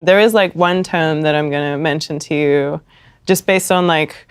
There is like one term that I'm going to mention to you just based on like,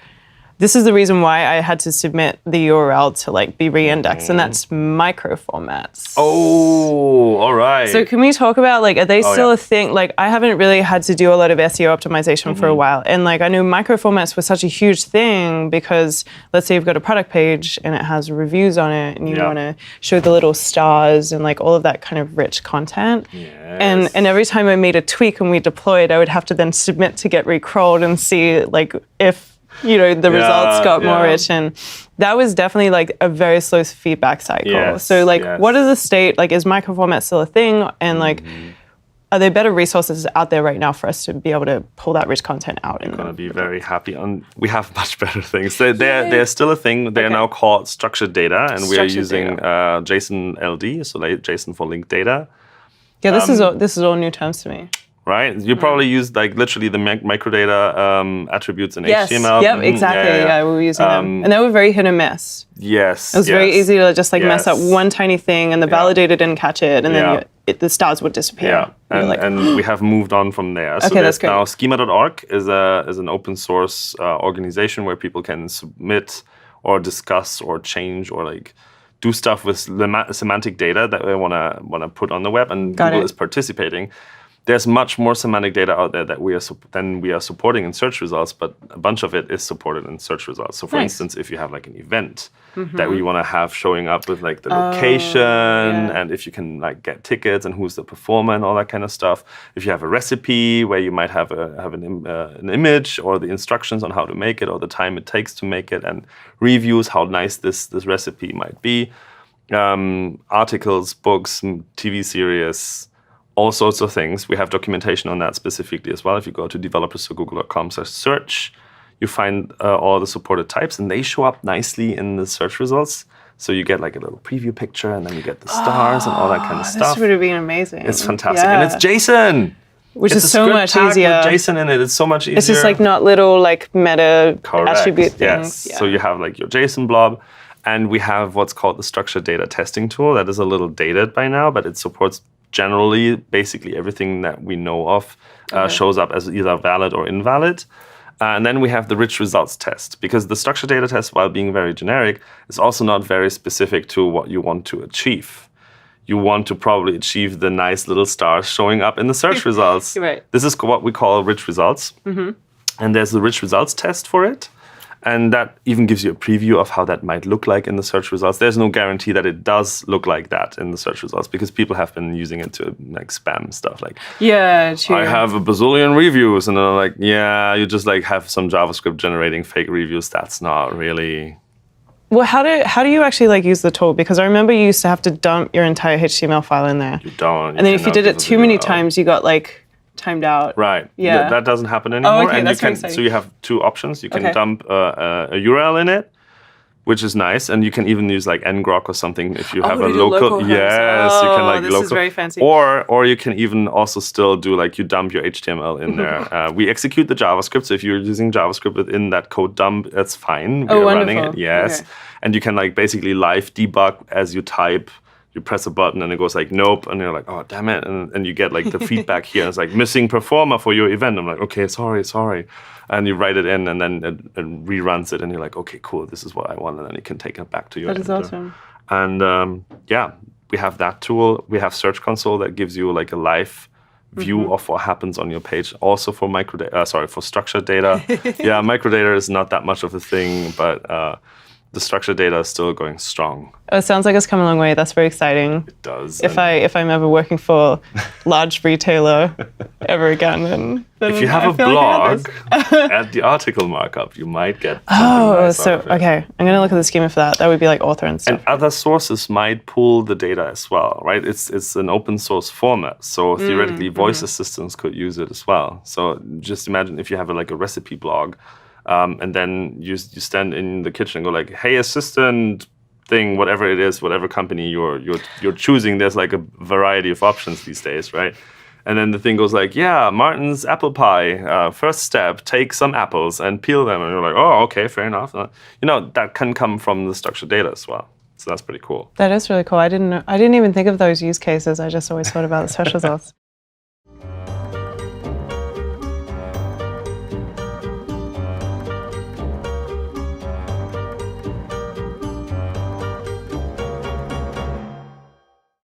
this is the reason why I had to submit the URL to like be re-indexed, and that's micro formats. Oh, all right. So can we talk about like, are they still a thing? Like I haven't really had to do a lot of SEO optimization for a while. And like I knew micro formats was such a huge thing because let's say you've got a product page and it has reviews on it and you want to show the little stars and like all of that kind of rich content. Yes. And every time I made a tweak and we deployed, I would have to then submit to get recrawled and see like if the results got more rich, and that was definitely like a very slow feedback cycle. So like, what is the state? Like, is microformat still a thing? And like, are there better resources out there right now for us to be able to pull that rich content out? You're going to be very happy. We have much better things. They're still a thing. They're now called structured data, and we are using JSON LD, so like JSON for linked data. Yeah, this is all new terms to me. Right? You probably use like literally the microdata attributes in yes. HTML. Yep, exactly. Yeah, we were using them. And they were very hit and miss. Yes. It was very easy to just like mess up one tiny thing and the validator didn't catch it and then the stars would disappear. Yeah, and we have moved on from there. So that's great. Now schema.org is an open source organization where people can submit or discuss or change or like do stuff with semantic data that they want to put on the web, and Google is participating. There's much more semantic data out there that we are supporting in search results, but a bunch of it is supported in search results. So for instance, if you have like an event that we want to have showing up with like the location and if you can like get tickets and who's the performer and all that kind of stuff. If you have a recipe where you might have an image or the instructions on how to make it or the time it takes to make it and reviews how nice this recipe might be. Articles, books, TV series, all sorts of things. We have documentation on that specifically as well. If you go to developers.google.com/search, you find all the supported types, and they show up nicely in the search results. So you get like a little preview picture, and then you get the stars and all that kind of stuff. This would have been amazing. It's fantastic, and it's JSON, which is so much easier. With JSON in it, it's so much easier. It's just like not little like meta attribute things. Yes. So you have like your JSON blob. And we have what's called the structured data testing tool. That is a little dated by now, but it supports generally basically everything that we know of shows up as either valid or invalid. And then we have the rich results test, because the structured data test, while being very generic, is also not very specific to what you want to achieve. You want to probably achieve the nice little stars showing up in the search results. Right. This is what we call rich results. And there's the rich results test for it. And that even gives you a preview of how that might look like in the search results. There's no guarantee that it does look like that in the search results, because people have been using it to like spam stuff like, true. I have a bazillion reviews. And they're like, you just like have some JavaScript generating fake reviews. That's not really... Well, how do you actually like use the tool? Because I remember you used to have to dump your entire HTML file in there. You don't. And then if you did it too many times, you got like timed out. Right. Yeah. That doesn't happen anymore. Okay, and that's you can, exciting. so you have two options. You can dump a URL in it, which is nice, and you can even use like ngrok or something if you have a local. Yes, you can like this local. Is very fancy. Or you can even also still do like you dump your HTML in there. We execute the JavaScript, so if you're using JavaScript within that code dump, that's fine. We are running it. Yes, and you can like basically live debug as you type. You press a button and it goes like, nope. And you're like, oh, damn it. And you get like the feedback here. It's like missing performer for your event. I'm like, okay, sorry. And you write it in and then it reruns it. And you're like, okay, cool. This is what I want. And then you can take it back to your editor. That is awesome. And we have that tool. We have Search Console that gives you like a live view of what happens on your page. Also for for structured data. Microdata is not that much of a thing, but the structured data is still going strong. It sounds like it's come a long way. That's very exciting. It does. If I'm ever working for large retailer ever again, then if you have a blog, add the article markup. You might get nice out of it. Okay. I'm gonna look at the schema for that. That would be like author and stuff. And other sources might pull the data as well, right? It's an open source format, so theoretically voice assistants could use it as well. So just imagine if you have like a recipe blog. And then you stand in the kitchen and go like, hey, assistant thing, whatever it is, whatever company you're choosing, there's like a variety of options these days, right? And then the thing goes like, Martin's apple pie, first step, take some apples and peel them. And you're like, oh, okay, fair enough. That can come from the structured data as well. So that's pretty cool. That is really cool. I didn't even think of those use cases. I just always thought about the search results.